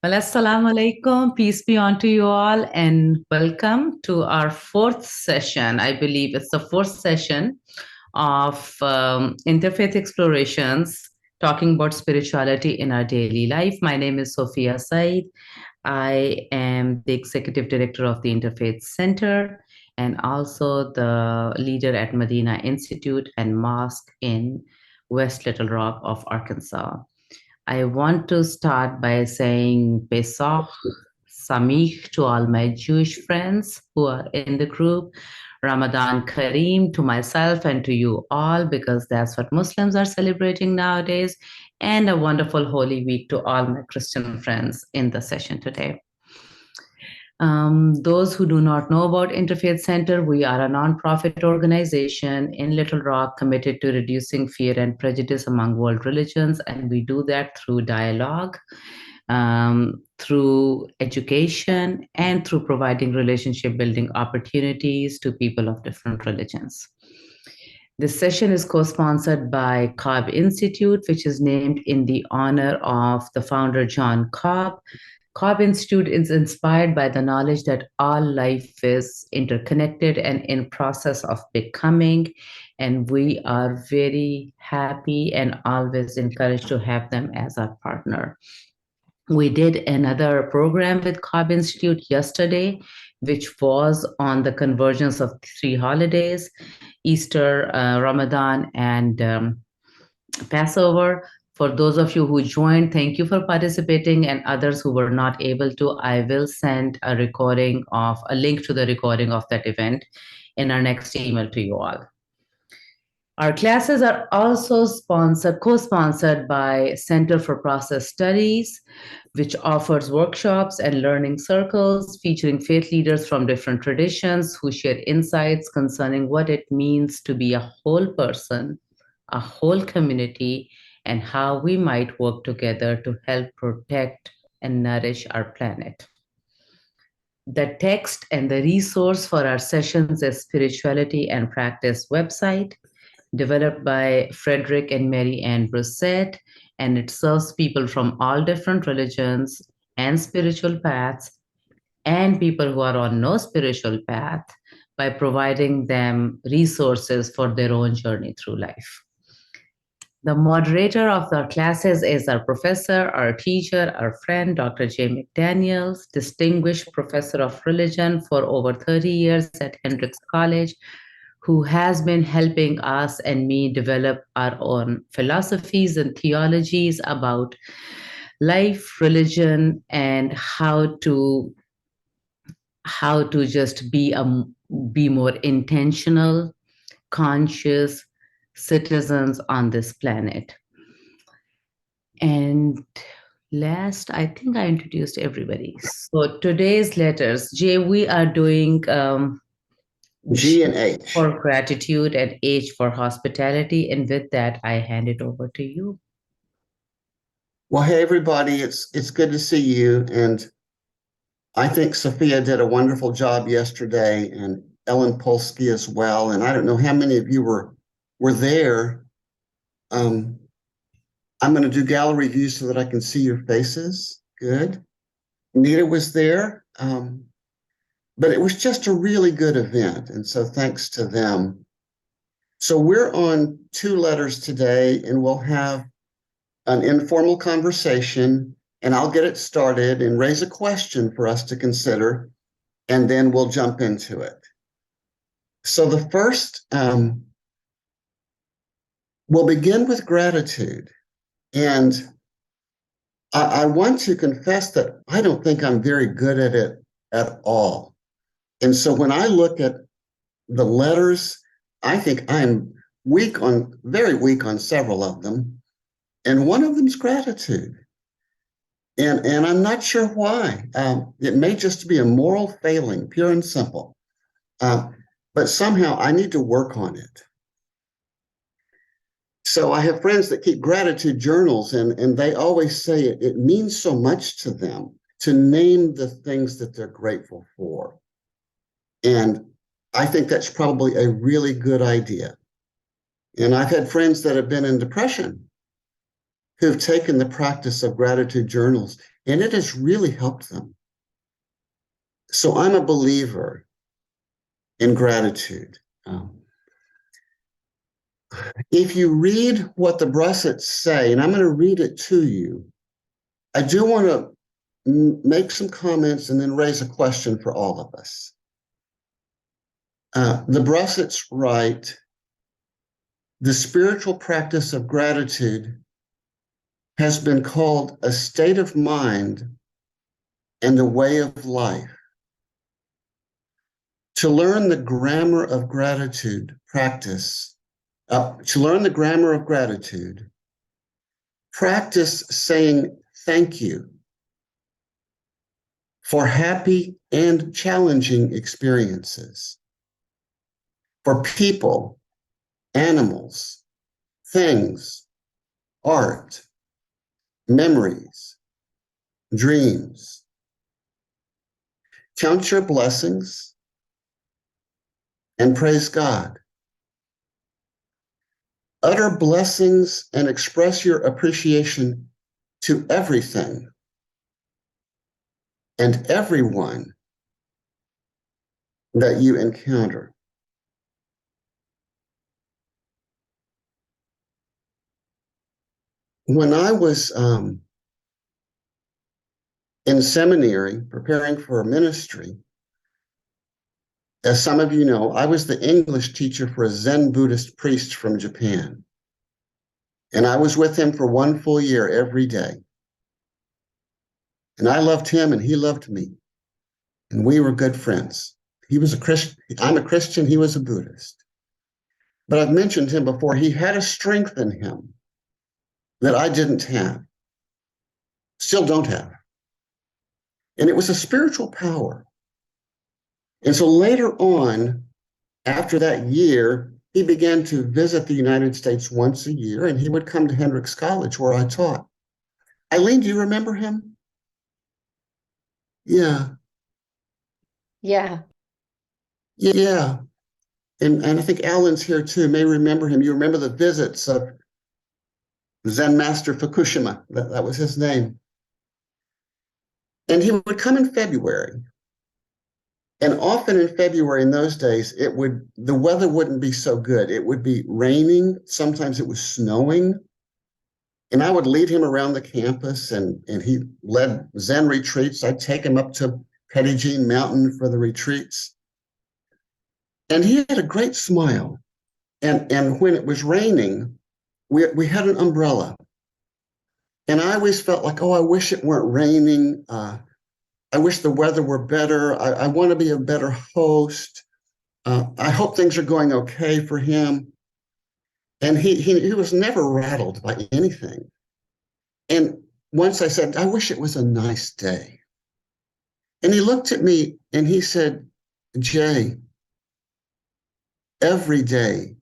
Well, assalamu alaikum. Peace be unto you all, and welcome to our fourth session. I believe it's the fourth session of Interfaith Explorations, talking about spirituality in our daily life. My name is Sophia Said. I am the executive director of the Interfaith Center and also the leader at Medina Institute and Mosque in West Little Rock of Arkansas. I want to start by saying Pesach Samich to all my Jewish friends who are in the group, Ramadan Kareem to myself and to you all, because that's what Muslims are celebrating nowadays, and a wonderful Holy Week to all my Christian friends in the session today. Those who do not know about Interfaith Center, we are a nonprofit organization in Little Rock committed to reducing fear and prejudice among world religions, and we do that through dialogue, through education, and through providing relationship building opportunities to people of different religions. This session is co-sponsored by Cobb Institute, which is named in the honor of the founder, John Cobb. Cobb Institute is inspired by the knowledge that all life is interconnected and in process of becoming, and we are very happy and always encouraged to have them as our partner. We did another program with Cobb Institute yesterday, which was on the convergence of three holidays, Easter, Ramadan, and Passover. For those of you who joined, thank you for participating, and others who were not able to, I will send a link to the recording of that event in our next email to you all. Our classes are also co-sponsored by Center for Process Studies, which offers workshops and learning circles featuring faith leaders from different traditions who share insights concerning what it means to be a whole person, a whole community, and how we might work together to help protect and nourish our planet. The text and the resource for our sessions is Spirituality and Practice website, developed by Frederick and Mary Ann Brissett, and it serves people from all different religions and spiritual paths and people who are on no spiritual path by providing them resources for their own journey through life. The moderator of our classes is our professor, our teacher, our friend, Dr. J. McDaniel, distinguished professor of religion for over 30 years at Hendrix College, who has been helping us and me develop our own philosophies and theologies about life, religion, and how to just be more intentional, conscious citizens on this planet. And last, I think I introduced everybody. So today's letters, Jay, we are doing G and H for gratitude and H for hospitality. And with that, I hand it over to you. Well, hey everybody, it's good to see you, and I think Sophia did a wonderful job yesterday, and Ellen Polsky as well. And I don't know how many of you were there. I'm going to do gallery view so that I can see your faces. Good. Nita was there, but it was just a really good event, and so thanks to them. So we're on 2 letters today, and we'll have an informal conversation, and I'll get it started and raise a question for us to consider, and then we'll jump into it. So the first, we'll begin with gratitude. And I want to confess that I don't think I'm very good at it at all. And so when I look at the letters, I think I'm very weak on several of them. And one of them is gratitude. And I'm not sure why. It may just be a moral failing, pure and simple. But somehow I need to work on it. So I have friends that keep gratitude journals, and they always say it means so much to them to name the things that they're grateful for. And I think that's probably a really good idea. And I've had friends that have been in depression, who've taken the practice of gratitude journals, and it has really helped them. So I'm a believer in gratitude. If you read what the Brussets say, and I'm going to read it to you, I do want to make some comments and then raise a question for all of us. The Brussets write, the spiritual practice of gratitude has been called a state of mind and a way of life. To learn the grammar of gratitude, practice saying thank you for happy and challenging experiences, for people, animals, things, art, memories, dreams. Count your blessings and praise God. Utter blessings and express your appreciation to everything and everyone that you encounter. When I was in seminary preparing for a ministry, as some of you know, I was the English teacher for a Zen Buddhist priest from Japan. And I was with him for 1 full year every day. And I loved him and he loved me. And we were good friends. He was a Christian. I'm a Christian. He was a Buddhist. But I've mentioned him before. He had a strength in him that I didn't have, still don't have. And it was a spiritual power. And so later on, after that year, he began to visit the United States once a year, and he would come to Hendrix College where I taught. Eileen, do you remember him? Yeah. Yeah. Yeah. And I think Alan's here too, may remember him. You remember the visits of Zen Master Fukushima. That was his name. And he would come in February. And often in February in those days, the weather wouldn't be so good. It would be raining. Sometimes it was snowing. And I would lead him around the campus and he led Zen retreats. I'd take him up to Petit Jean Mountain for the retreats. And he had a great smile. And when it was raining, we had an umbrella. And I always felt like, oh, I wish it weren't raining. I wish the weather were better. I want to be a better host. I hope things are going okay for him. And he was never rattled by anything. And once I said, I wish it was a nice day. And he looked at me and he said, Jay, every day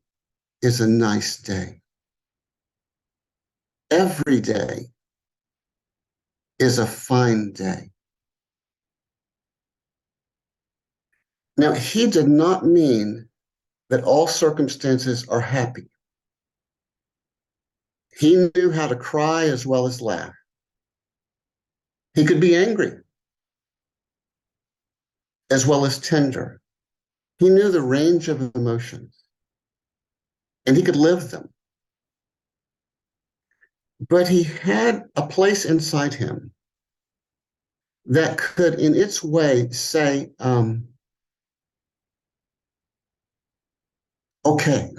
is a nice day. Every day is a fine day. Now, he did not mean that all circumstances are happy. He knew how to cry as well as laugh. He could be angry as well as tender. He knew the range of emotions and he could live them. But he had a place inside him that could, in its way, say, okay,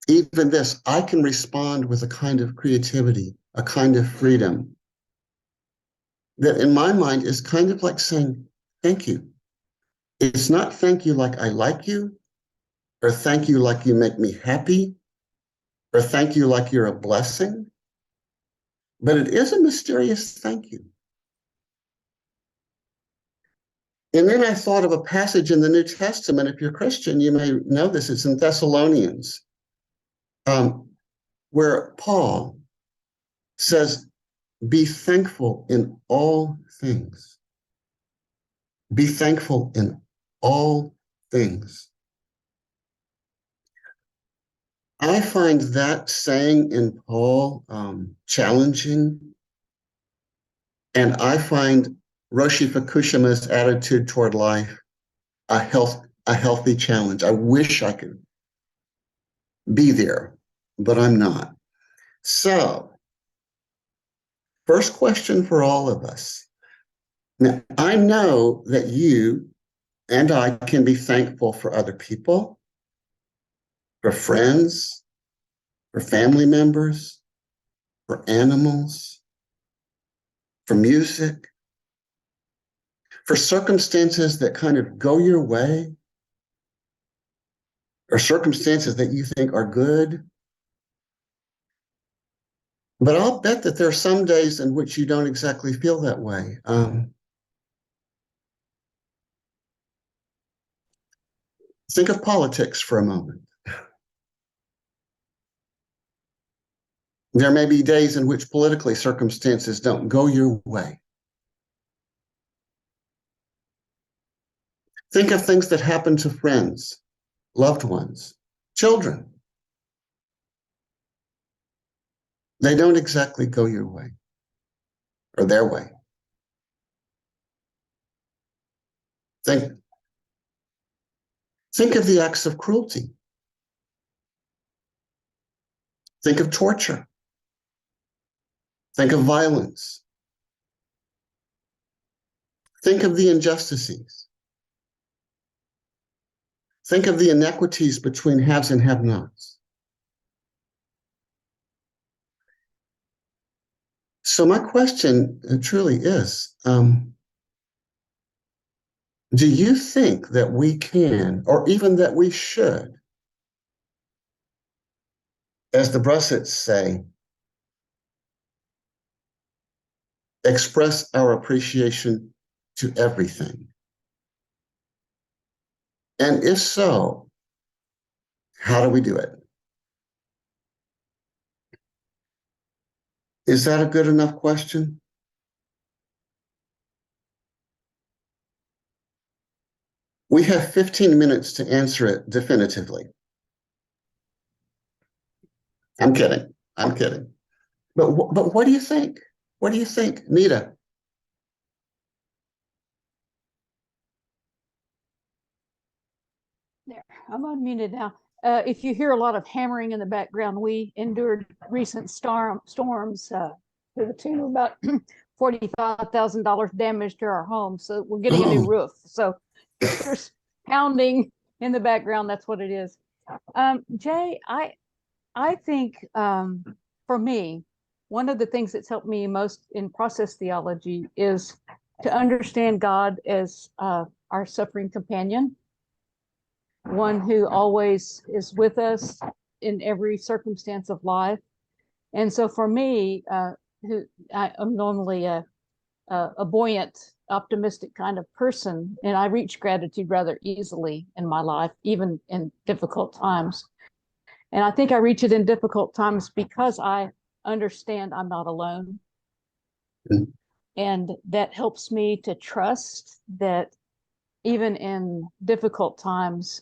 even this, I can respond with a kind of creativity, a kind of freedom that in my mind is kind of like saying, thank you. It's not thank you like I like you, or thank you like you make me happy, or thank you like you're a blessing, but it is a mysterious thank you. And then I thought of a passage in the New Testament. If you're Christian, you may know this. It's in Thessalonians, where Paul says, be thankful in all things. Be thankful in all things. I find that saying in Paul challenging, and I find Roshi Fukushima's attitude toward life a healthy challenge. I wish I could be there, but I'm not. So, first question for all of us. Now, I know that you and I can be thankful for other people, for friends, for family members, for animals, for music, for circumstances that kind of go your way, or circumstances that you think are good. But I'll bet that there are some days in which you don't exactly feel that way. Think of politics for a moment. There may be days in which politically circumstances don't go your way. Think of things that happen to friends, loved ones, children. They don't exactly go your way or their way. Think of the acts of cruelty. Think of torture. Think of violence. Think of the injustices. Think of the inequities between haves and have-nots. So my question truly is, do you think that we can, or even that we should, as the Brussets say, express our appreciation to everything? And if so, how do we do it? Is that a good enough question? We have 15 minutes to answer it definitively. I'm kidding. I'm kidding. But what do you think? What do you think, Nita? There, I'm unmuted now. If you hear a lot of hammering in the background, we endured recent storms to the tune of about $45,000 damage to our home. So we're getting a new roof. So if there's pounding in the background, that's what it is. Jay, I think for me, one of the things that's helped me most in process theology is to understand God as our suffering companion, one who always is with us in every circumstance of life. And so for me, I'm normally a buoyant, optimistic kind of person, and I reach gratitude rather easily in my life, even in difficult times. And I think I reach it in difficult times because I understand I'm not alone. Mm-hmm. And that helps me to trust that even in difficult times,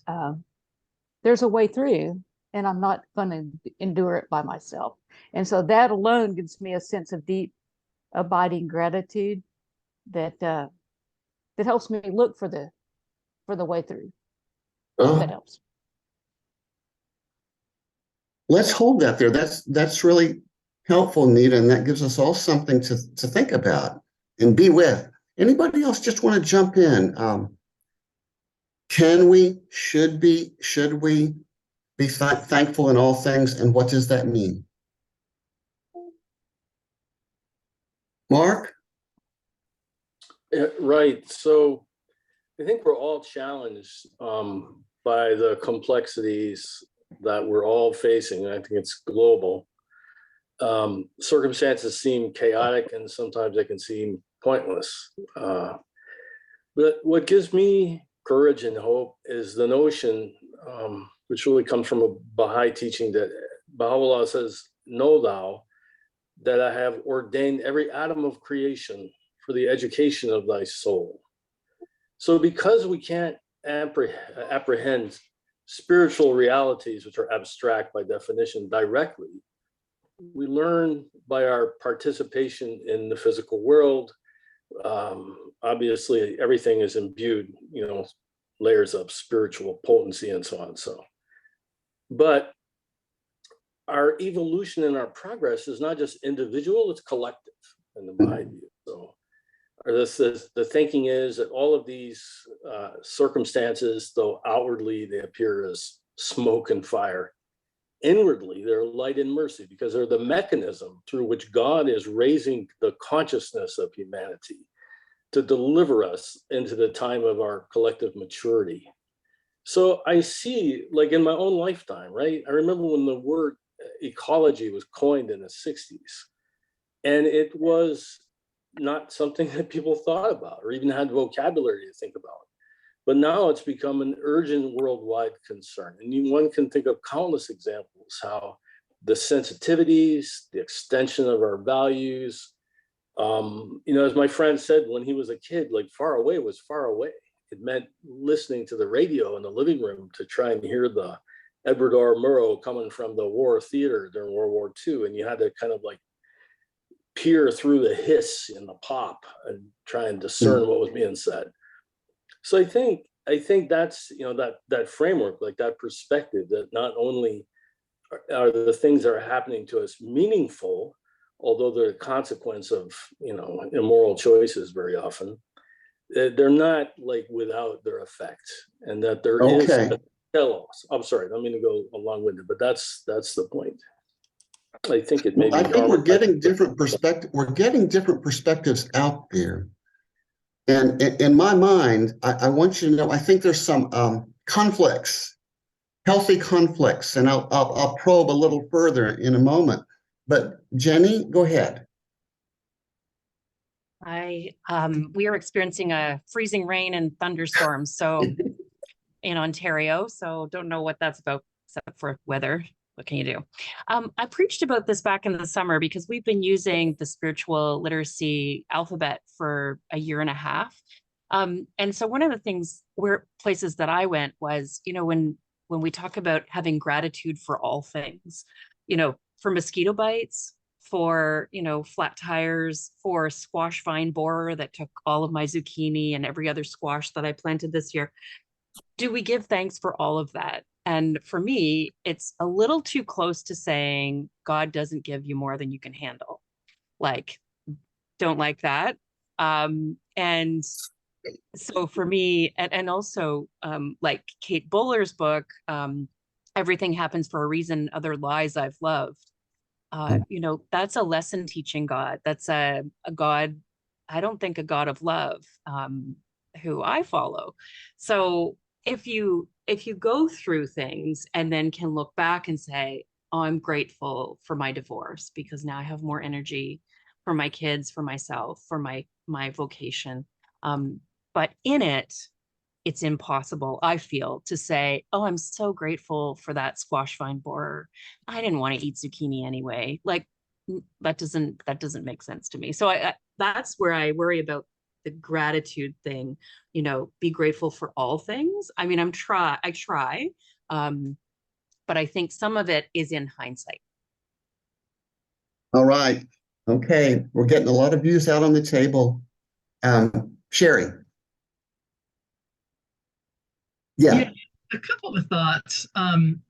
there's a way through, and I'm not going to endure it by myself. And so that alone gives me a sense of deep, abiding gratitude that helps me look for the way through. That helps. Let's hold that there. That's really helpful, Nita, and that gives us all something to think about and be with. Anybody else just want to jump in? Can we, should we be thankful in all things, and what does that mean? Mark? Yeah, right. So I think we're all challenged by the complexities that we're all facing. I think it's global. Circumstances seem chaotic, and sometimes they can seem pointless. But what gives me courage and hope is the notion, which really comes from a Baha'i teaching, that Baha'u'llah says, "Know thou that I have ordained every atom of creation for the education of thy soul." So because we can't apprehend spiritual realities, which are abstract by definition, directly. We learn by our participation in the physical world. Obviously, everything is imbued, layers of spiritual potency and so on. But our evolution and our progress is not just individual, it's collective in the Baha'i view. So the thinking is that all of these circumstances, though outwardly they appear as smoke and fire, inwardly they're light and mercy, because they're the mechanism through which God is raising the consciousness of humanity to deliver us into the time of our collective maturity. So I see, like in my own lifetime, right? I remember when the word ecology was coined in the 60s, and it was not something that people thought about or even had vocabulary to think about. But now it's become an urgent worldwide concern. And one can think of countless examples how the sensitivities, the extension of our values, as my friend said, when he was a kid, like far away was far away. It meant listening to the radio in the living room to try and hear the Edward R. Murrow coming from the war theater during World War II. And you had to kind of like peer through the hiss and the pop and try and discern what was being said. So I think that's, that framework, like that perspective, that not only are the things that are happening to us meaningful, although they're a consequence of, immoral choices very often, they're not like without their effect, and that there is a telos. I'm sorry, I don't mean to go long-winded, but that's the point. I think it may be. I think we're getting different perspectives. We're getting different perspectives out there. And in my mind, I want you to know, I think there's some conflicts, healthy conflicts, and I'll probe a little further in a moment. But Jenny, go ahead. We are experiencing a freezing rain and thunderstorms, so in Ontario, so don't know what that's about except for weather. What can you do? I preached about this back in the summer because we've been using the spiritual literacy alphabet for a year and a half. And so one of the places that I went was, when we talk about having gratitude for all things, for mosquito bites, for, flat tires, for squash vine borer that took all of my zucchini and every other squash that I planted this year. Do we give thanks for all of that? And for me, it's a little too close to saying God doesn't give you more than you can handle. Like, don't like that. And so for me, and also like Kate Buller's book, Everything Happens for a Reason, Other Lies I've Loved. That's a lesson teaching God. That's a God, I don't think a God of love, who I follow. So if you go through things and then can look back and say, oh, I'm grateful for my divorce because now I have more energy for my kids, for myself, for my vocation. But in it, it's impossible, I feel, to say, oh, I'm so grateful for that squash vine borer. I didn't want to eat zucchini anyway. Like that doesn't make sense to me. So that's where I worry about the gratitude thing, be grateful for all things. I mean, I try, but I think some of it is in hindsight. All right. Okay. We're getting a lot of views out on the table. Sherry. Yeah. A couple of thoughts.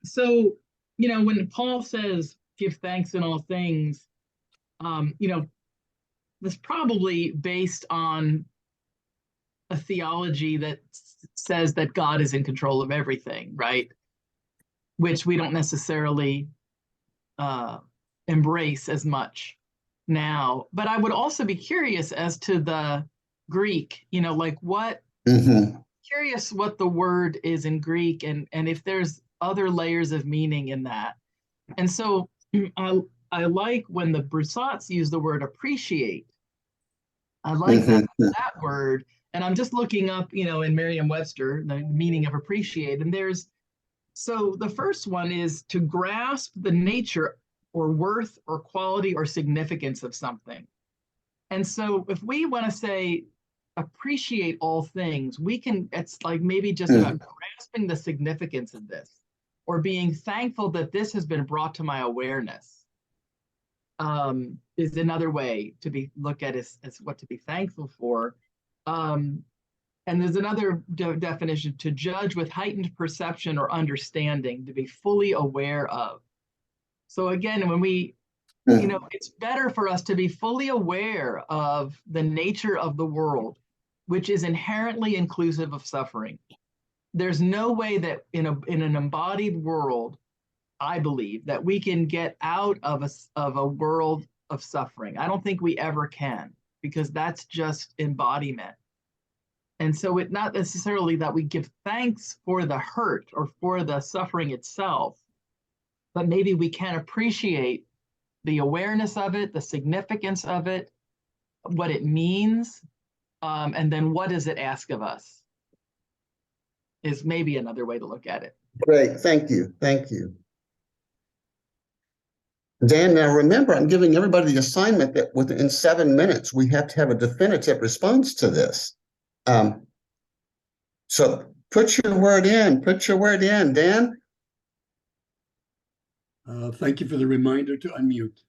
So, when Paul says, give thanks in all things, that's probably based on a theology that says that God is in control of everything, right? Which we don't necessarily embrace as much now. But I would also be curious as to the Greek, curious what the word is in Greek and if there's other layers of meaning in that. And so I like when the Broussards use the word appreciate. I like that word. And I'm just looking up, in Merriam-Webster, the meaning of appreciate. And so the first one is to grasp the nature or worth or quality or significance of something. And so if we want to say appreciate all things, it's like maybe just about grasping the significance of this. or being thankful that this has been brought to my awareness, is another way to be look at as what to be thankful for. And there's another definition: to judge with heightened perception or understanding, to be fully aware of. So again, when we, it's better for us to be fully aware of the nature of the world, which is inherently inclusive of suffering. There's no way that in an embodied world, I believe, that we can get out of a world of suffering. I don't think we ever can, because that's just embodiment. And so it's not necessarily that we give thanks for the hurt or for the suffering itself, but maybe we can appreciate the awareness of it, the significance of it, what it means, and then what does it ask of us, is maybe another way to look at it. Great, thank you, thank you. Dan, now remember, I'm giving everybody the assignment that within 7 minutes, we have to have a definitive response to this. So put your word in, Dan. Thank you for the reminder to unmute.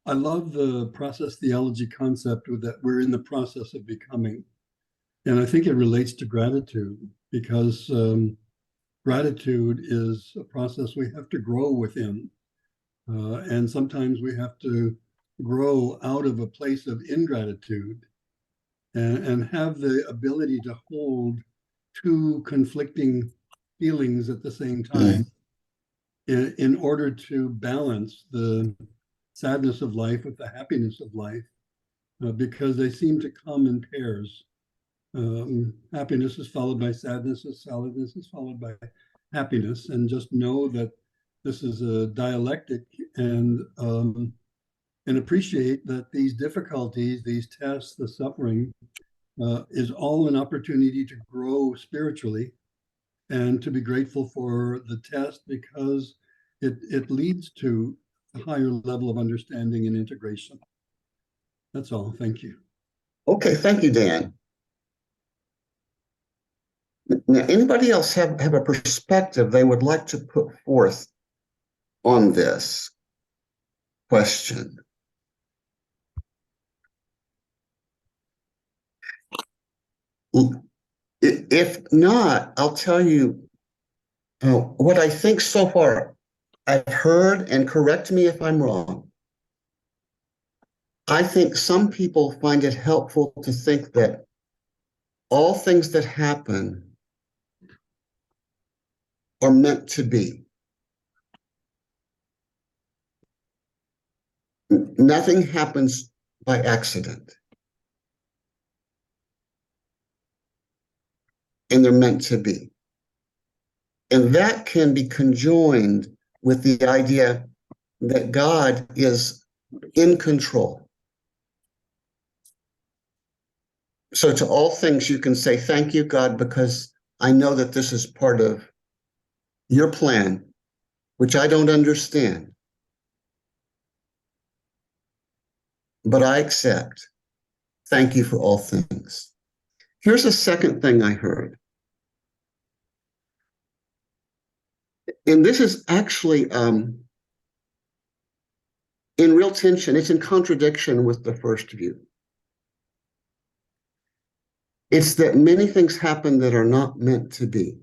I love the process theology concept that we're in the process of becoming. And I think it relates to gratitude, because gratitude is a process we have to grow within. And sometimes we have to grow out of a place of ingratitude and have the ability to hold two conflicting feelings at the same time in order to balance the sadness of life with the happiness of life, because they seem to come in pairs. Happiness is followed by sadness, sadness is followed by happiness, and just know that this is a dialectic, and appreciate that these difficulties, these tests, the suffering, is all an opportunity to grow spiritually, and to be grateful for the test, because it leads to a higher level of understanding and integration. That's all. Thank you. Okay, thank you, Dan. Now, anybody else have a perspective they would like to put forth on this question? If not, I'll tell you what I think so far I've heard, and correct me if I'm wrong. I think some people find it helpful to think that all things that happen are meant to be. Nothing happens by accident. And they're meant to be. And that can be conjoined with the idea that God is in control. So to all things, you can say, thank you, God, because I know that this is part of your plan, which I don't understand. But I accept. Thank you for all things. Here's a second thing I heard. And this is actually in real tension. It's in contradiction with the first view. It's that many things happen that are not meant to be.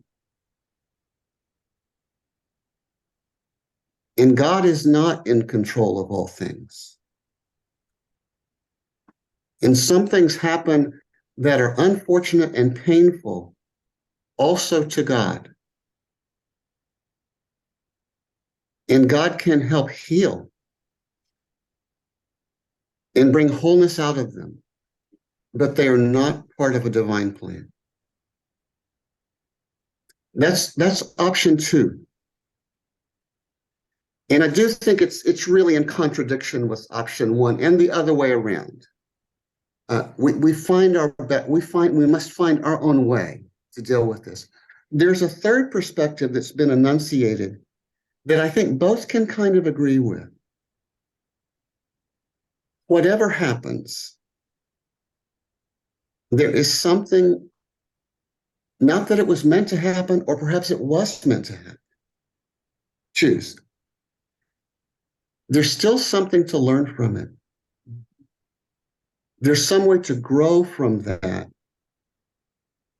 And God is not in control of all things. And some things happen that are unfortunate and painful also to God. And God can help heal and bring wholeness out of them, but they are not part of a divine plan. That's option two. And I do think it's really in contradiction with option one and the other way around. We must find our own way to deal with this. There's a third perspective that's been enunciated that I think both can kind of agree with. Whatever happens, there is something Not that it was meant to happen, or perhaps it was meant to happen. Choose. There's still something to learn from it. There's some way to grow from that,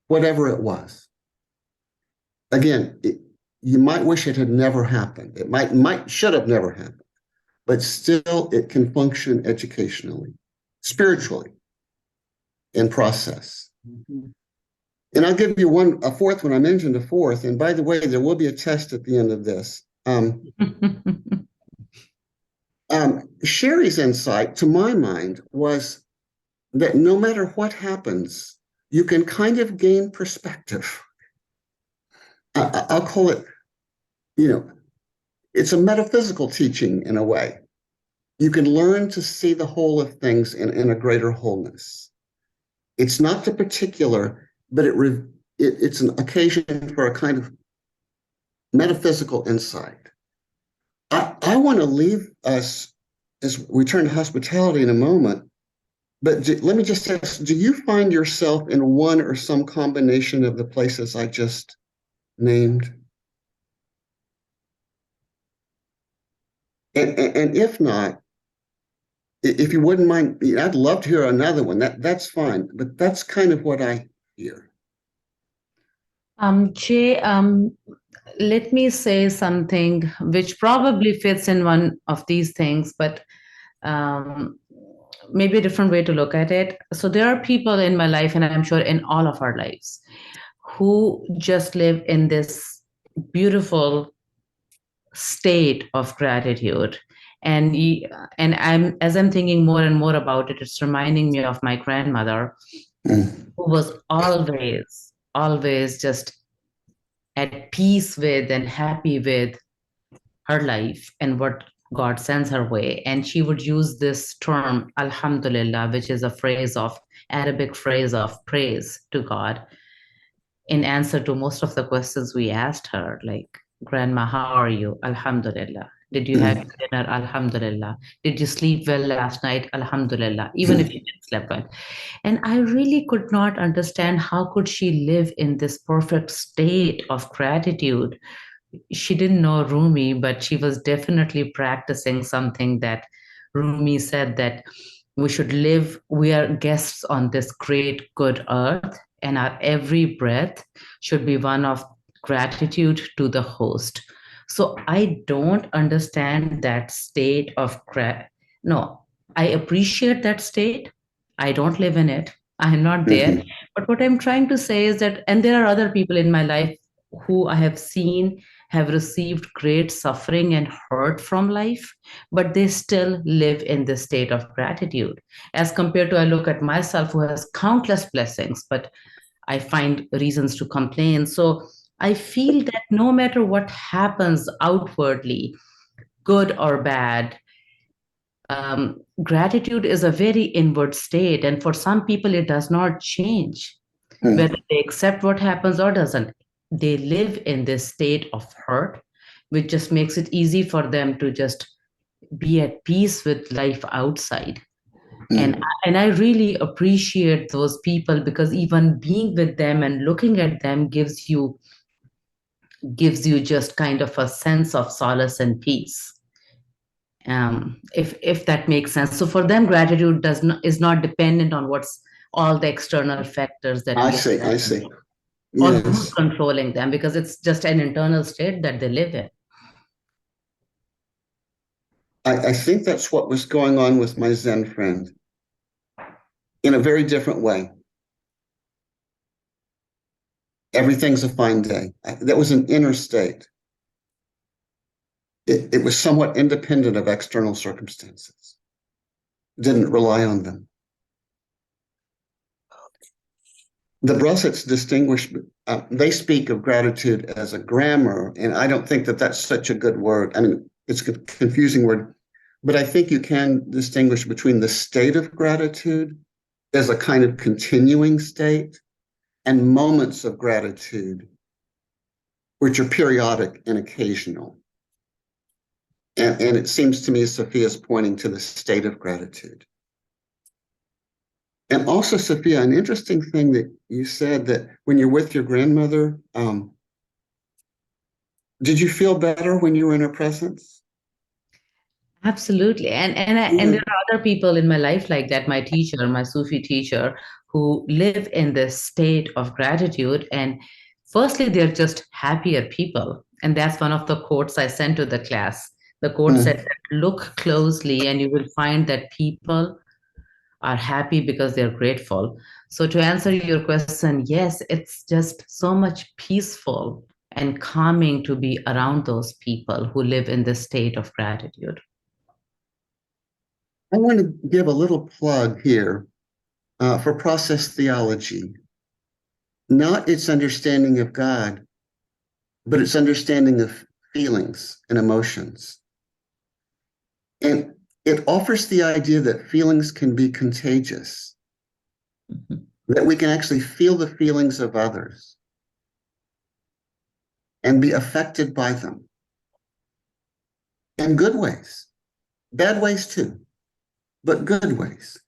whatever it was. Again, you might wish it had never happened. It should have never happened, but still it can function educationally, spiritually, in process. Mhm. And I'll give you a fourth one. I mentioned a fourth. And by the way, there will be a test at the end of this. Sherry's insight, to my mind, was that no matter what happens, you can kind of gain perspective. I'll call it, it's a metaphysical teaching in a way. You can learn to see the whole of things in a greater wholeness. It's not the particular, but it's an occasion for a kind of metaphysical insight. I want to leave us as we turn to hospitality in a moment, but let me just ask, do you find yourself in one or some combination of the places I just named? And if not, if you wouldn't mind, I'd love to hear another one. That's fine, but that's kind of what I hear. Jay, let me say something which probably fits in one of these things, but maybe a different way to look at it. So there are people in my life, and I'm sure in all of our lives, who just live in this beautiful state of gratitude. And as I'm thinking more and more about it, it's reminding me of my grandmother, who was always just at peace with and happy with her life and what God sends her way. And she would use this term, Alhamdulillah, which is a Arabic phrase of praise to God, in answer to most of the questions we asked her, like, Grandma, how are you? Alhamdulillah. Did you have dinner? Alhamdulillah. Did you sleep well last night? Alhamdulillah. Even if you didn't sleep well. And I really could not understand how could she live in this perfect state of gratitude. She didn't know Rumi, but she was definitely practicing something that Rumi said, that we are guests on this great good earth, and our every breath should be one of gratitude to the host. So I don't understand that state of no, I appreciate that state. I don't live in it. I am not there. But what I'm trying to say is that, and there are other people in my life who I have seen have received great suffering and hurt from life, but they still live in this state of gratitude. As compared to, I look at myself who has countless blessings, but I find reasons to complain. So I feel that no matter what happens outwardly, good or bad, gratitude is a very inward state. And for some people, it does not change, whether they accept what happens or doesn't. They live in this state of hurt, which just makes it easy for them to just be at peace with life outside. And I really appreciate those people, because even being with them and looking at them gives you just kind of a sense of solace and peace. If that makes sense. So for them, gratitude is not dependent on what's all the external factors that I see. or Yes. who's controlling them, because it's just an internal state that they live in. I think that's what was going on with my Zen friend in a very different way. Everything's a fine day. That was an inner state. It was somewhat independent of external circumstances. Didn't rely on them. The Brussets distinguish, they speak of gratitude as a grammar, and I don't think that that's such a good word. I mean, it's a confusing word, but I think you can distinguish between the state of gratitude as a kind of continuing state and moments of gratitude, which are periodic and occasional. And it seems to me Sophia's pointing to the state of gratitude. And also, Sophia, an interesting thing that you said that when you're with your grandmother, did you feel better when you were in her presence? Absolutely. And there are other people in my life like that, my teacher, my Sufi teacher, who live in this state of gratitude. And firstly, they're just happier people. And that's one of the quotes I sent to the class. The quote said, look closely and you will find that people are happy because they're grateful. So to answer your question, yes, it's just so much peaceful and calming to be around those people who live in this state of gratitude. I want to give a little plug here for process theology, not its understanding of God, but its understanding of feelings and emotions. And it offers the idea that feelings can be contagious, that we can actually feel the feelings of others and be affected by them in good ways, bad ways too, but good ways.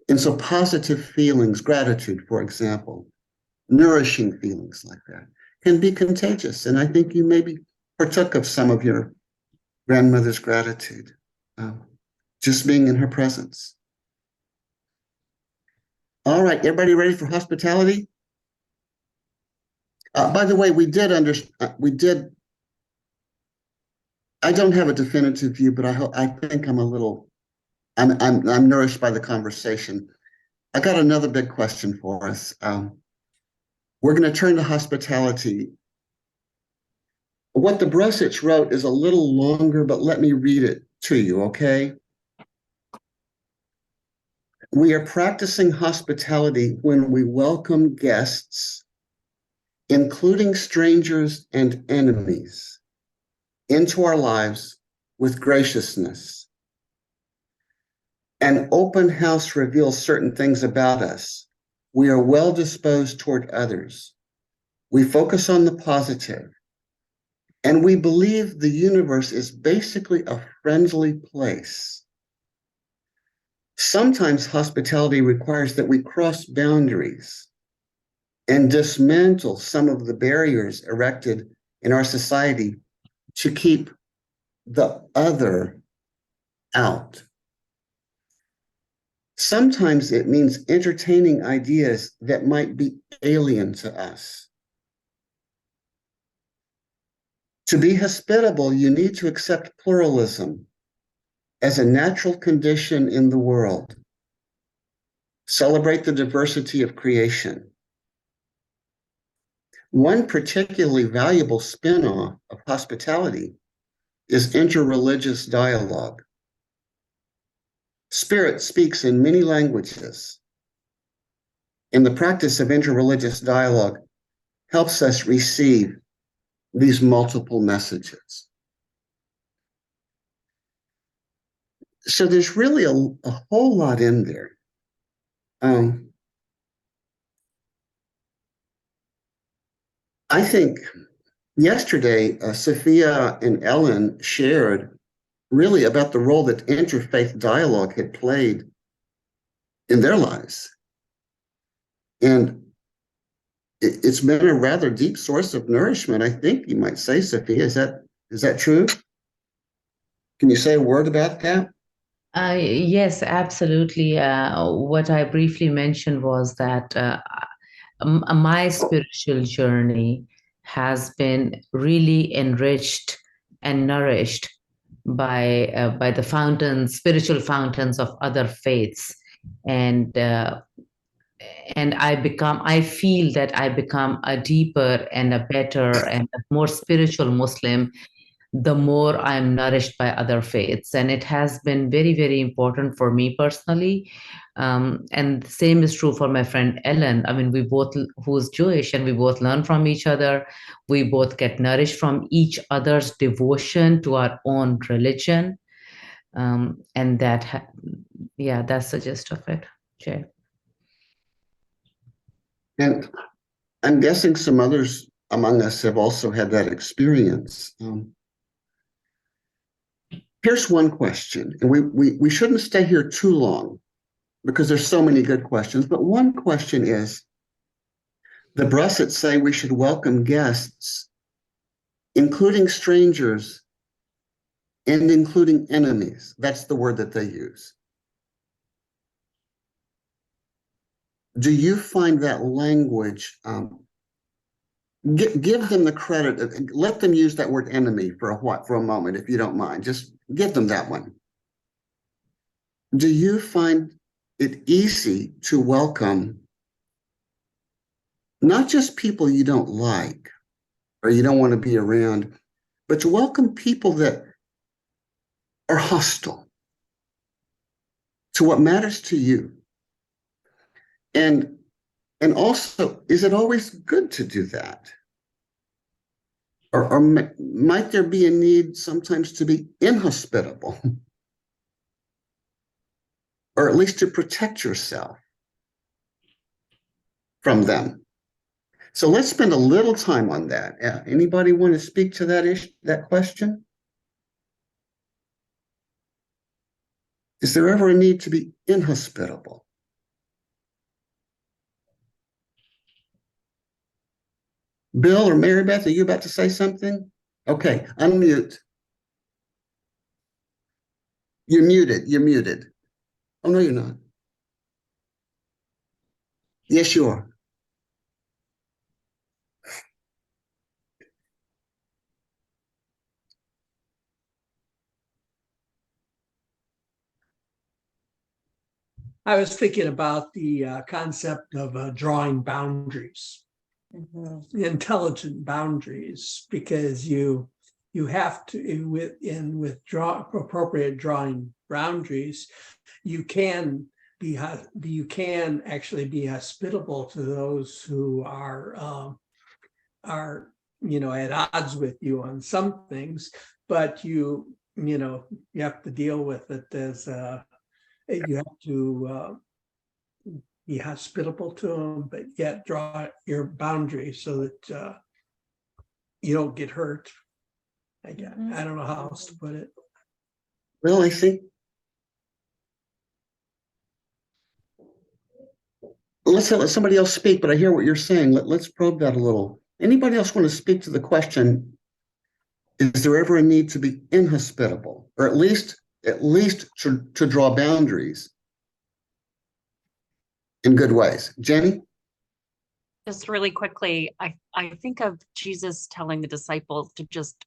And so positive feelings, gratitude, for example, nourishing feelings like that can be contagious. And I think you maybe partook of some of your grandmother's gratitude, just being in her presence. All right, everybody ready for hospitality? By the way, I don't have a definitive view, but I think I'm nourished by the conversation. I got another big question for us. We're going to turn to hospitality. What the Bresich wrote is a little longer, but let me read it to you, okay? We are practicing hospitality when we welcome guests, including strangers and enemies, into our lives with graciousness. An open house reveals certain things about us. We are well disposed toward others. We focus on the positive. And we believe the universe is basically a friendly place. Sometimes hospitality requires that we cross boundaries and dismantle some of the barriers erected in our society to keep the other out. Sometimes it means entertaining ideas that might be alien to us. To be hospitable, you need to accept pluralism as a natural condition in the world. Celebrate the diversity of creation. One particularly valuable spin-off of hospitality is interreligious dialogue. Spirit speaks in many languages, and the practice of interreligious dialogue helps us receive these multiple messages. So there's really a whole lot in there. I think yesterday, Sophia and Ellen shared really about the role that interfaith dialogue had played in their lives. And it's been a rather deep source of nourishment, I think you might say, Sophia. Is that true? Can you say a word about that? Yes, absolutely. What I briefly mentioned was that my spiritual journey has been really enriched and nourished by the spiritual fountains of other faiths, and I feel that I become a deeper and a better and a more spiritual Muslim the more I'm nourished by other faiths. And it has been very, very important for me personally. And the same is true for my friend Ellen. I mean, who's Jewish, and we both learn from each other. We both get nourished from each other's devotion to our own religion. And that's the gist of it, Jay. And I'm guessing some others among us have also had that experience. Here's one question, and we shouldn't stay here too long, because there's so many good questions. But one question is, the Brussets say we should welcome guests, including strangers and including enemies. That's the word that they use. Do you find that language, give them the credit, let them use that word enemy for a moment, if you don't mind, just give them that one. Do you find it easy to welcome not just people you don't like or you don't want to be around, but to welcome people that are hostile to what matters to you? And also, is it always good to do that? Or might there be a need sometimes to be inhospitable? Or at least to protect yourself from them? So let's spend a little time on that. Anybody want to speak to that question? Is there ever a need to be inhospitable? Bill or Mary Beth, are you about to say something? Okay, unmute. You're muted. You're muted. Oh, no, you're not. Yes, you are. I was thinking about the concept of drawing boundaries, intelligent boundaries, because you have to, with appropriate drawing boundaries, you can actually be hospitable to those who are at odds with you on some things, but you have to deal with it as you have to be hospitable to them, but yet draw your boundaries so that you don't get hurt. I don't know how else to put it. Well, I think let's let somebody else speak, but I hear what you're saying. Let's probe that a little. Anybody else want to speak to the question, is there ever a need to be inhospitable, or at least to draw boundaries in good ways? Jenny? Just really quickly, I think of Jesus telling the disciples to just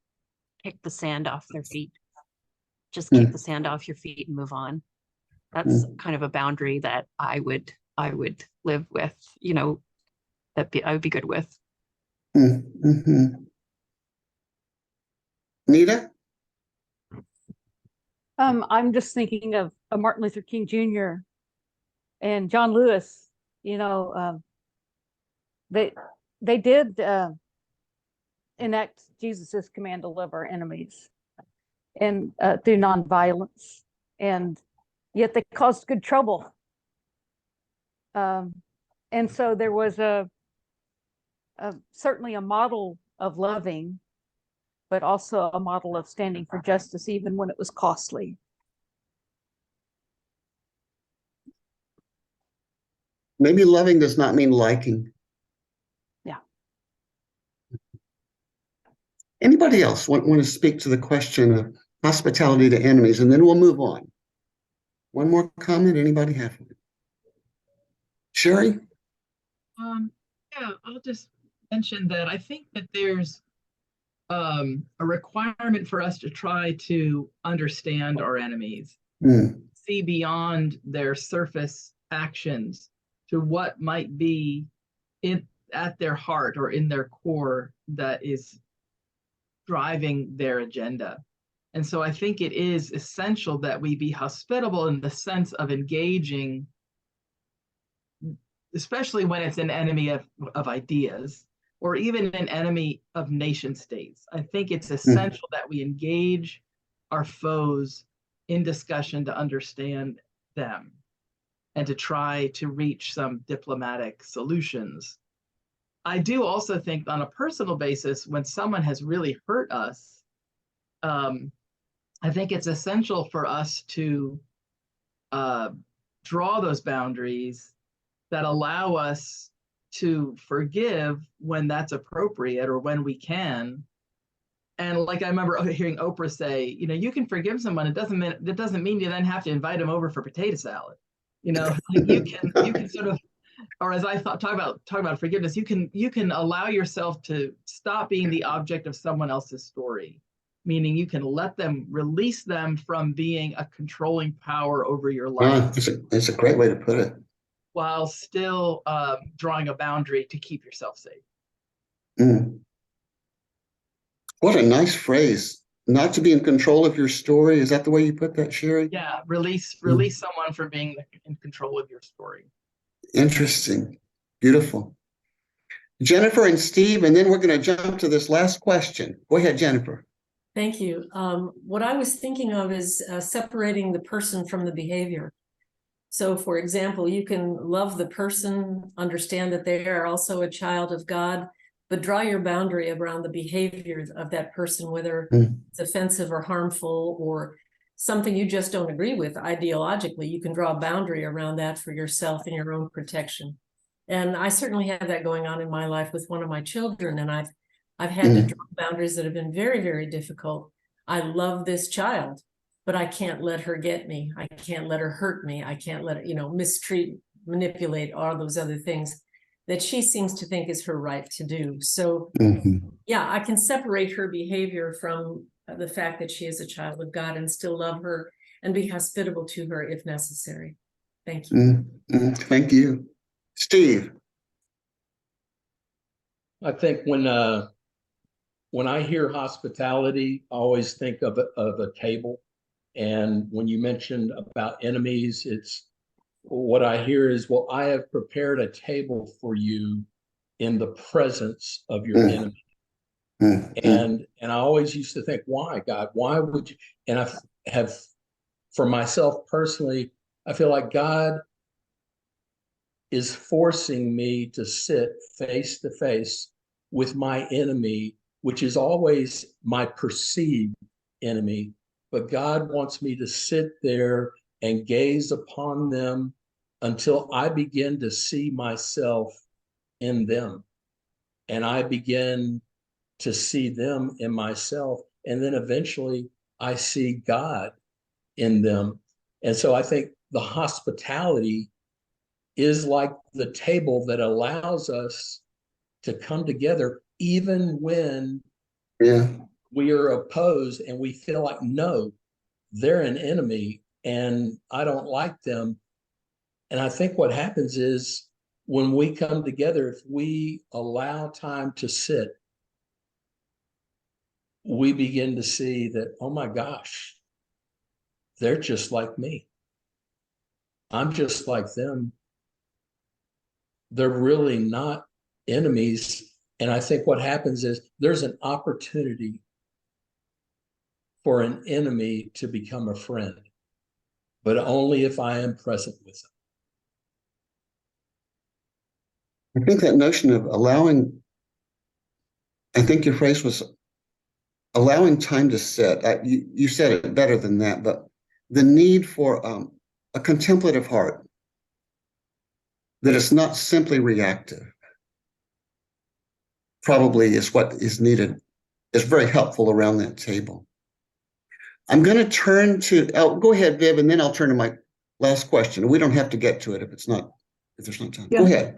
kick the sand off their feet. Just kick the sand off your feet and move on. That's kind of a boundary that I would live with, I would be good with. Mm-hmm. Nita? I'm just thinking of Martin Luther King Jr. and John Lewis. They did enact Jesus's command to love our enemies and through nonviolence, and yet they caused good trouble. And so there was certainly a model of loving, but also a model of standing for justice, even when it was costly. Maybe loving does not mean liking. Yeah. Anybody else want to speak to the question of hospitality to enemies, and then we'll move on. One more comment, anybody have one? Sherry? Yeah, I'll just mention that I think that there's a requirement for us to try to understand our enemies, see beyond their surface actions to what might be at their heart or in their core that is driving their agenda. And so I think it is essential that we be hospitable in the sense of engaging, especially when it's an enemy of ideas or even an enemy of nation states. I think it's essential that we engage our foes in discussion to understand them and to try to reach some diplomatic solutions. I do also think on a personal basis, when someone has really hurt us, I think it's essential for us to draw those boundaries that allow us to forgive when that's appropriate or when we can. And like I remember hearing Oprah say, you know, you can forgive someone. It doesn't mean you then have to invite them over for potato salad. You know, like you can sort of, or as I talk about forgiveness, you can allow yourself to stop being the object of someone else's story, meaning you can release them from being a controlling power over your life. It's a great way to put it. While still drawing a boundary to keep yourself safe. Mm. What a nice phrase. Not to be in control of your story. Is that the way you put that, Sherry? Yeah, release someone from being in control of your story. Interesting. Beautiful. Jennifer and Steve, and then we're going to jump to this last question. Go ahead, Jennifer. Thank you. What I was thinking of is separating the person from the behavior. So, for example, you can love the person, understand that they are also a child of God, but draw your boundary around the behavior of that person, whether it's offensive or harmful or something you just don't agree with ideologically. You can draw a boundary around that for yourself and your own protection. And I certainly have that going on in my life with one of my children, and I've had to draw boundaries that have been very, very difficult. I love this child, but I can't let her get me. I can't let her hurt me. I can't let her, mistreat, manipulate, all those other things that she seems to think is her right to do. So, yeah, I can separate her behavior from the fact that she is a child of God and still love her and be hospitable to her if necessary. Thank you. Thank you. Steve. I think when I hear hospitality, I always think of a table. And when you mentioned about enemies, it's what I hear is, well, I have prepared a table for you in the presence of your enemy. And I always used to think, why, God? Why would you? And I have, for myself personally, I feel like God is forcing me to sit face to face with my enemy, which is always my perceived enemy. But God wants me to sit there and gaze upon them until I begin to see myself in them. And I begin to see them in myself. And then eventually I see God in them. And so I think the hospitality is like the table that allows us to come together even when we are opposed and we feel like, no, they're an enemy and I don't like them. And I think what happens is when we come together, if we allow time to sit, we begin to see that, oh my gosh, they're just like me. I'm just like them. They're really not enemies. And I think what happens is there's an opportunity for an enemy to become a friend, but only if I am present with them. I think that notion of allowing, I think your phrase was allowing time to sit. You said it better than that, but the need for a contemplative heart that is not simply reactive probably is what is needed, is very helpful around that table. I'm going to turn to, go ahead, Viv, and then I'll turn to my last question. We don't have to get to it if there's not time. Yeah, go ahead.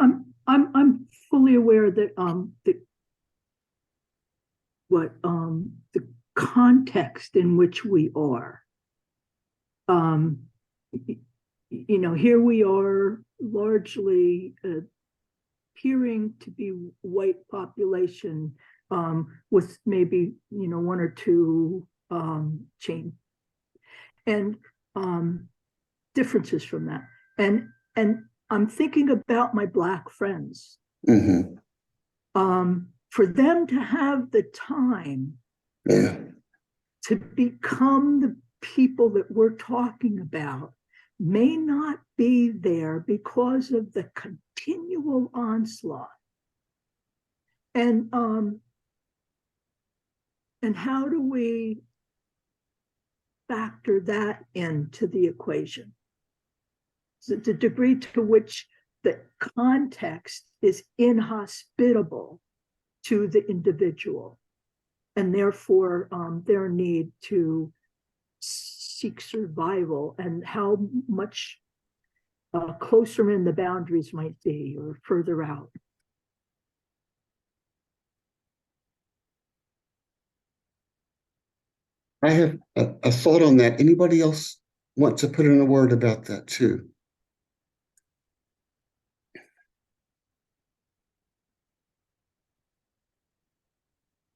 I'm fully aware that the context in which we are. Here we are largely appearing to be white population with maybe one or two chain and differences from that. And I'm thinking about my Black friends. For them to have the time to become the people that we're talking about may not be there because of the continual onslaught. And how do we factor that into the equation? the degree to which the context is inhospitable to the individual, and therefore their need to seek survival, and how much closer in the boundaries might be or further out. I have a thought on that. Anybody else want to put in a word about that too?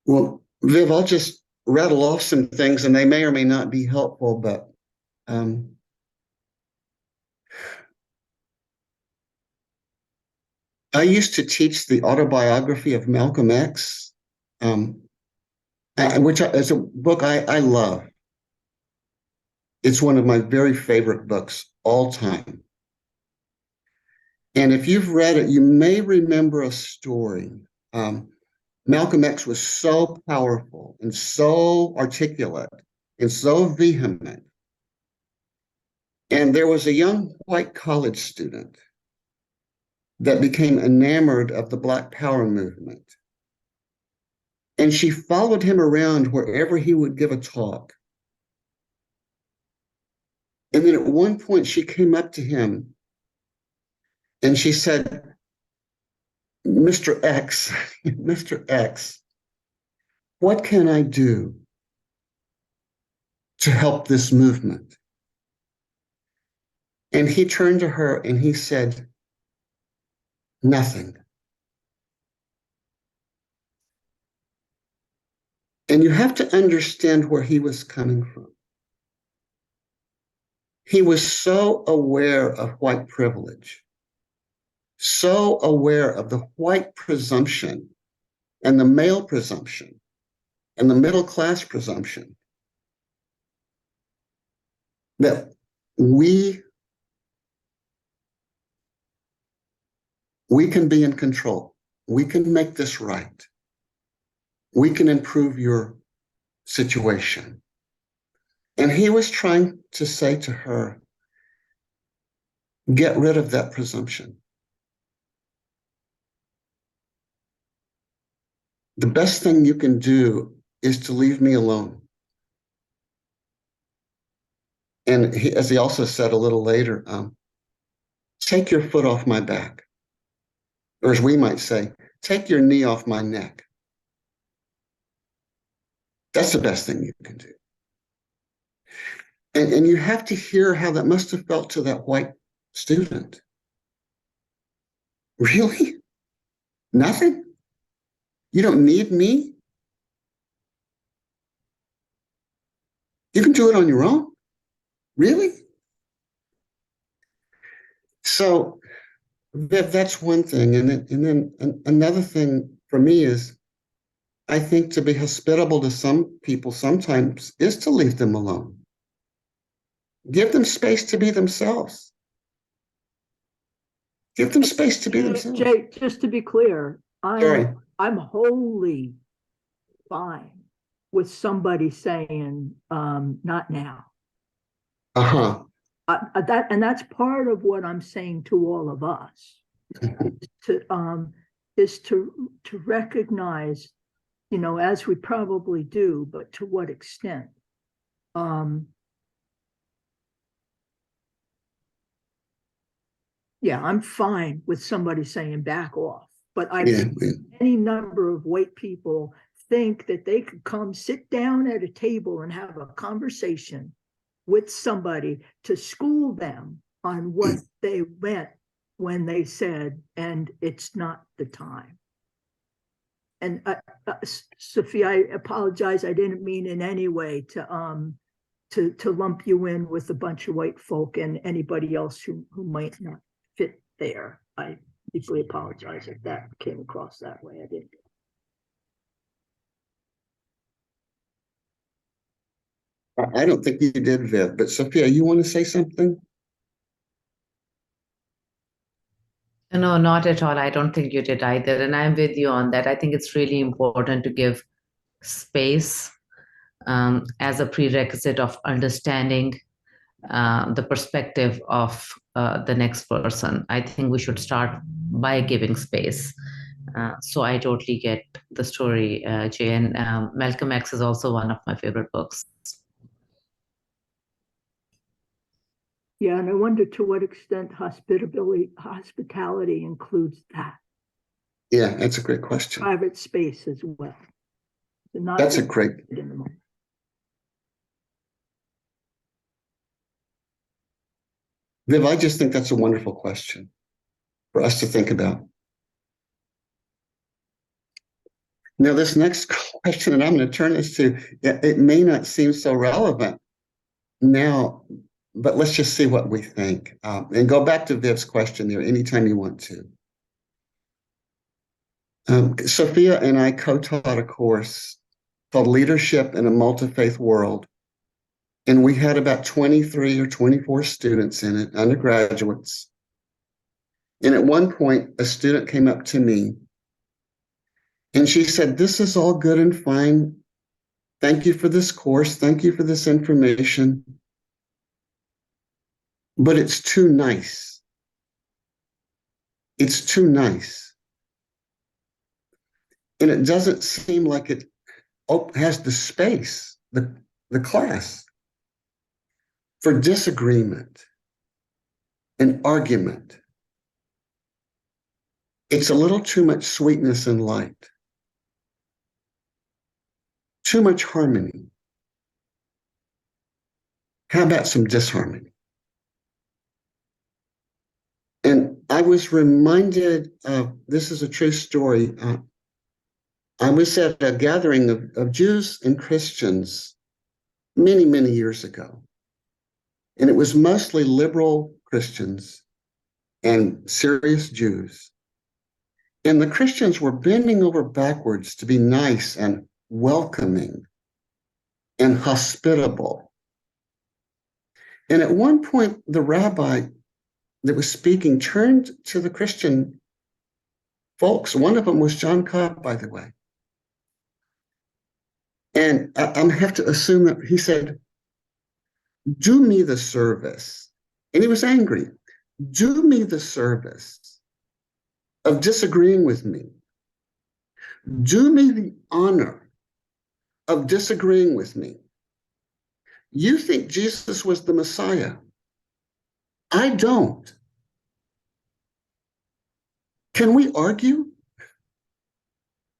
Well, Viv, I'll just rattle off some things, and they may or may not be helpful, but I used to teach the autobiography of Malcolm X, which is a book I love. It's one of my very favorite books all time. And if you've read it, you may remember a story. Malcolm X was so powerful and so articulate and so vehement. And there was a young white college student that became enamored of the Black Power movement. And she followed him around wherever he would give a talk. And then at one point she came up to him and she said, Mr. X, Mr. X, what can I do to help this movement? And he turned to her and he said, nothing. And you have to understand where he was coming from. He was so aware of white privilege, so aware of the white presumption and the male presumption and the middle class presumption that we can be in control. We can make this right. We can improve your situation. And he was trying to say to her, get rid of that presumption. The best thing you can do is to leave me alone. And he, as he also said a little later, take your foot off my back. Or as we might say, take your knee off my neck. That's the best thing you can do. And you have to hear how that must have felt to that white student. Really? Nothing? You don't need me? You can do it on your own? Really? So that's one thing. And then another thing for me is, I think to be hospitable to some people sometimes is to leave them alone. Give them space to be themselves. Give them space to be themselves. Jay, just to be clear, I'm wholly fine with somebody saying, not now. Uh-huh. That's part of what I'm saying to all of us, is to recognize, as we probably do, but to what extent. Yeah, I'm fine with somebody saying back off, but any number of white people think that they could come sit down at a table and have a conversation with somebody to school them on what they meant when they said, and it's not the time. And Sophia, I apologize. I didn't mean in any way to lump you in with a bunch of white folk and anybody else who might not fit there. I deeply apologize if that came across that way. I didn't. I don't think you did, Viv, but Sophia, you want to say something? No, not at all. I don't think you did either. And I'm with you on that. I think it's really important to give space as a prerequisite of understanding the perspective of the next person. I think we should start by giving space. So I totally get the story, Jay. And Malcolm X is also one of my favorite books. Yeah, and I wonder to what extent hospitality includes that. Yeah, that's a great question. Private space as well. Not That's a great. in the moment. Viv, I just think that's a wonderful question for us to think about. Now, this next question, and I'm going to turn this to, it may not seem so relevant now, but let's just see what we think. And go back to Viv's question there anytime you want to. Sophia and I co-taught a course called Leadership in a Multi-Faith World. And we had about 23 or 24 students in it, undergraduates. And at one point, a student came up to me and she said, "This is all good and fine. Thank you for this course. Thank you for this information. But it's too nice. It's too nice. And it doesn't seem like it has the space, the class, for disagreement and argument. It's a little too much sweetness and light. Too much harmony. How about some disharmony?" And I was reminded of, this is a true story. I was at a gathering of Jews and Christians many, many years ago. And it was mostly liberal Christians and serious Jews. And the Christians were bending over backwards to be nice and welcoming and hospitable. And at one point, the rabbi that was speaking turned to the Christian folks. One of them was John Cobb, by the way. And I have to assume that he said, "Do me the service." And he was angry. "Do me the service of disagreeing with me. Do me the honor of disagreeing with me. You think Jesus was the Messiah. I don't. Can we argue?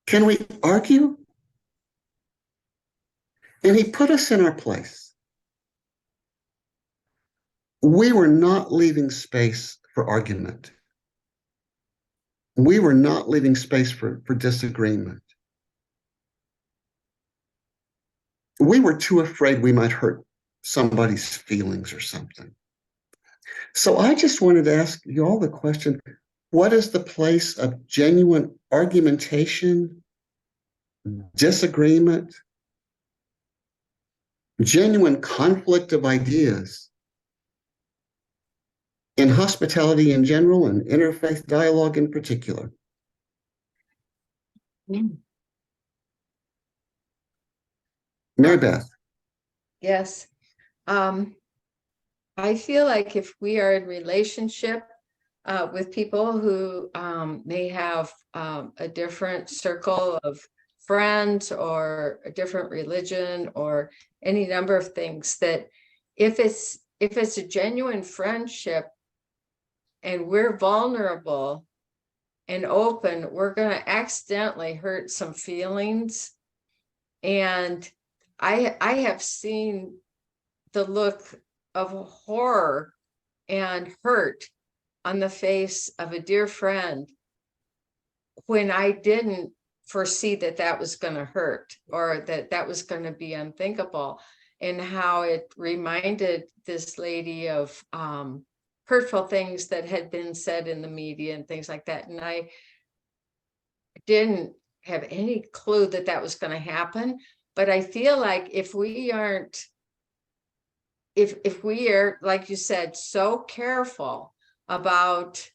Can we argue?" And he put us in our place. We were not leaving space for argument. We were not leaving space for disagreement. We were too afraid we might hurt somebody's feelings or something. So I just wanted to ask you all the question, what is the place of genuine argumentation, disagreement, genuine conflict of ideas in hospitality in general and interfaith dialogue in particular? Mary Beth. Yes. I feel like if we are in relationship with people who may have a different circle of friends or a different religion or any number of things, that if it's a genuine friendship and we're vulnerable and open, we're going to accidentally hurt some feelings. And I have seen the look of horror and hurt on the face of a dear friend when I didn't foresee that was going to hurt or that was going to be unthinkable, and how it reminded this lady of hurtful things that had been said in the media and things like that. And I didn't have any clue that was going to happen. But I feel like if we are, like you said, so careful about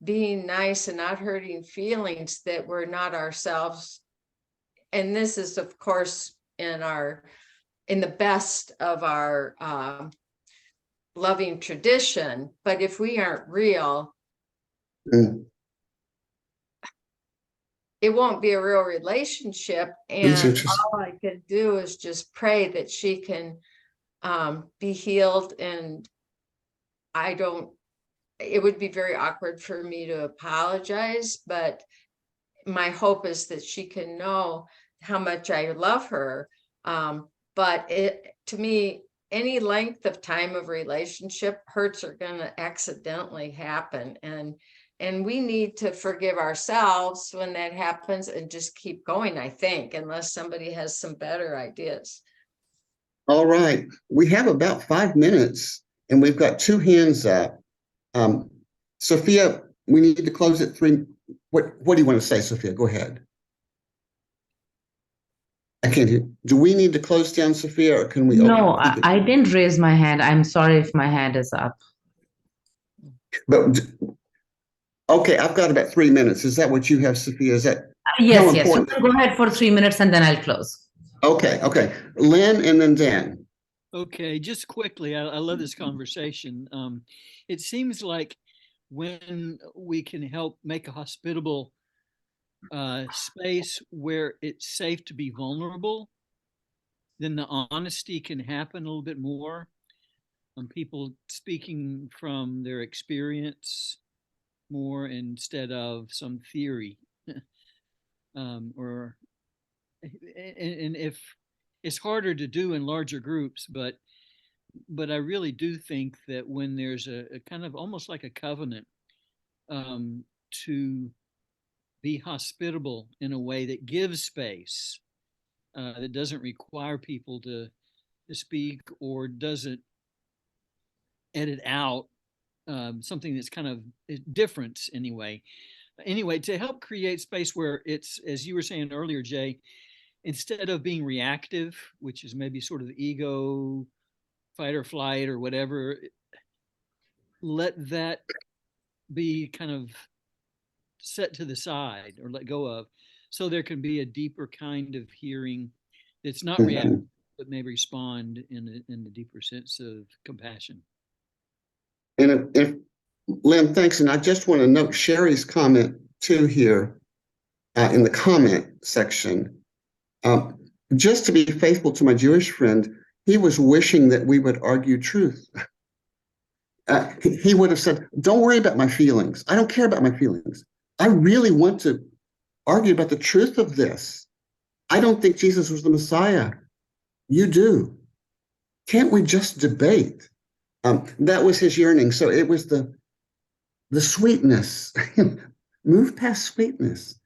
being nice and not hurting feelings, that we're not ourselves. And this is, of course, in the best of our loving tradition, but if we aren't real, Mm. it won't be a real relationship. That's And interesting. all I can do is just pray that she can be healed. And it would be very awkward for me to apologize, but my hope is that she can know how much I love her. But to me, any length of time of relationship, hurts are going to accidentally happen. And we need to forgive ourselves when that happens and just keep going, I think, unless somebody has some better ideas. All right. We have about 5 minutes and we've got 2 hands up. Sophia, we need to close at 3. What do you want to say, Sophia? Go ahead. I can't hear. Do we need to close down, Sophia, or can we? No, I didn't raise my hand. I'm sorry if my hand is up. But okay, I've got about 3 minutes. Is that what you have, Sophia? Is that yes, yes. So go ahead for 3 minutes and then I'll close. Okay. Lynn and then Dan. Okay, just quickly, I love this conversation. It seems like when we can help make a hospitable space where it's safe to be vulnerable, then the honesty can happen a little bit more. People speaking from their experience more instead of some theory. And if it's harder to do in larger groups, but I really do think that when there's a kind of almost like a covenant to be hospitable in a way that gives space, that doesn't require people to speak or doesn't edit out something that's kind of different anyway. Anyway, to help create space where it's, as you were saying earlier, Jay, instead of being reactive, which is maybe sort of the ego, fight or flight or whatever, let that be kind of set to the side or let go of, so there can be a deeper kind of hearing that's not reactive, but may respond in a deeper sense of compassion. And if Lynn, thanks. And I just want to note Sherry's comment too here in the comment section. Just to be faithful to my Jewish friend, he was wishing that we would argue truth. He would have said, don't worry about my feelings. I don't care about my feelings. I really want to argue about the truth of this. I don't think Jesus was the Messiah. You do. Can't we just debate? That was his yearning. So it was the sweetness. Move past sweetness.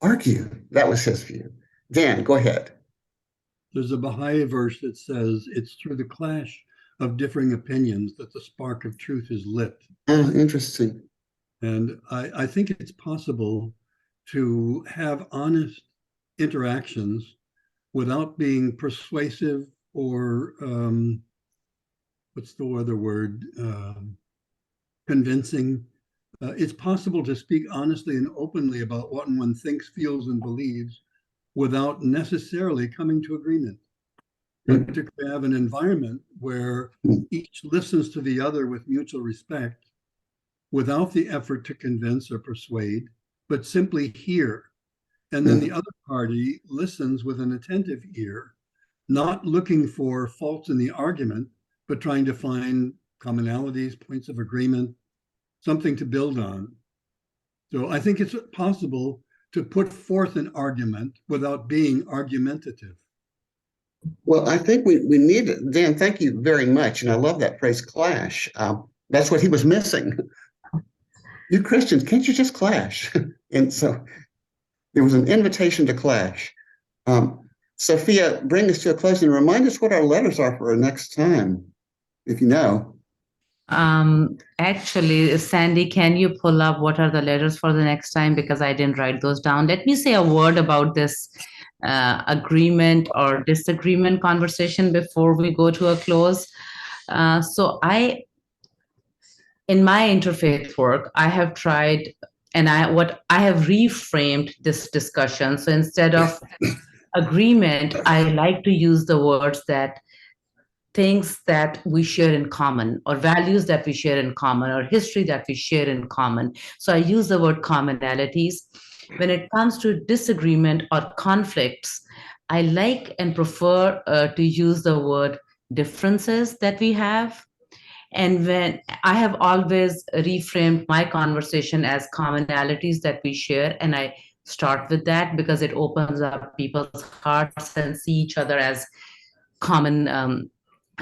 Argue. That was his view. Dan, go ahead. There's a Baha'i verse that says it's through the clash of differing opinions that the spark of truth is lit. Oh, interesting. And I think it's possible to have honest interactions without being persuasive or what's the other word? Convincing. It's possible to speak honestly and openly about what one thinks, feels, and believes without necessarily coming to agreement. But to have an environment where each listens to the other with mutual respect, without the effort to convince or persuade, but simply hear. And then the other party listens with an attentive ear, not looking for faults in the argument, but trying to find commonalities, points of agreement, something to build on. So I think it's possible to put forth an argument without being argumentative. Well, I think we need it. Dan, thank you very much. And I love that phrase, clash. That's what he was missing. You Christians, can't you just clash? And so there was an invitation to clash. Sophia, bring us to a close and remind us what our letters are for our next time, if you know. Actually, Sandy, can you pull up what are the letters for the next time? Because I didn't write those down. Let me say a word about this agreement or disagreement conversation before we go to a close. In my interfaith work, I have tried, and I have reframed this discussion. So instead of agreement, I like to use the words that things that we share in common, or values that we share in common, or history that we share in common. So I use the word commonalities. When it comes to disagreement or conflicts, I like and prefer to use the word differences that we have. And when I have always reframed my conversation as commonalities that we share, and I start with that because it opens up people's hearts and see each other as common,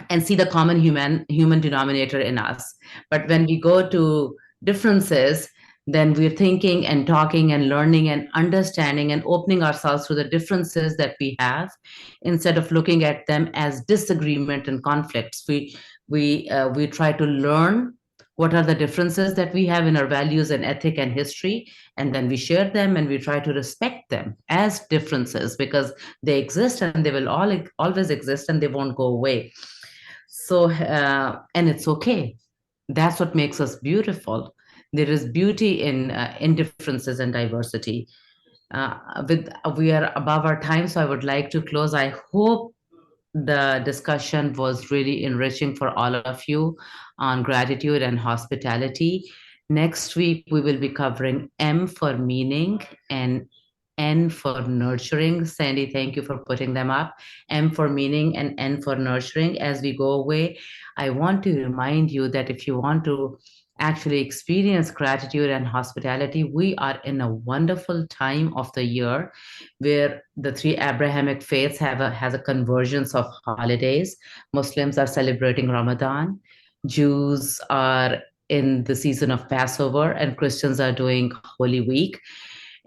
and see the common human denominator in us. But when we go to differences, then we're thinking and talking and learning and understanding and opening ourselves to the differences that we have, instead of looking at them as disagreement and conflicts. We try to learn what are the differences that we have in our values and ethic and history, and then we share them, and we try to respect them as differences, because they exist and they will always exist, and they won't go away. So and it's okay. That's what makes us beautiful. There is beauty in differences and diversity. We are above our time, so I would like to close. I hope the discussion was really enriching for all of you on gratitude and hospitality. Next week, we will be covering M for meaning and N for nurturing. Sandy, thank you for putting them up. M for meaning and N for nurturing. As we go away, I want to remind you that if you want to actually experience gratitude and hospitality, we are in a wonderful time of the year where the three Abrahamic faiths has a convergence of holidays. Muslims are celebrating Ramadan, Jews are in the season of Passover, and Christians are doing Holy Week.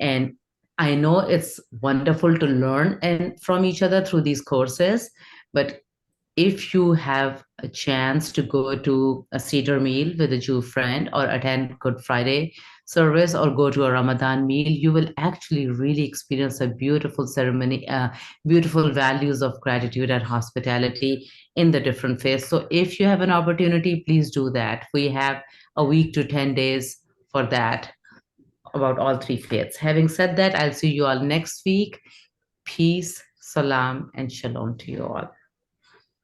And I know it's wonderful to learn and from each other through these courses, but if you have a chance to go to a Seder meal with a Jew friend, or attend Good Friday service, or go to a Ramadan meal, you will actually really experience a beautiful ceremony, beautiful values of gratitude and hospitality in the different faiths. So if you have an opportunity, please do that. We have a week to 10 days for that, about all three faiths. Having said that, I'll see you all next week. Peace, salam, and shalom to you all.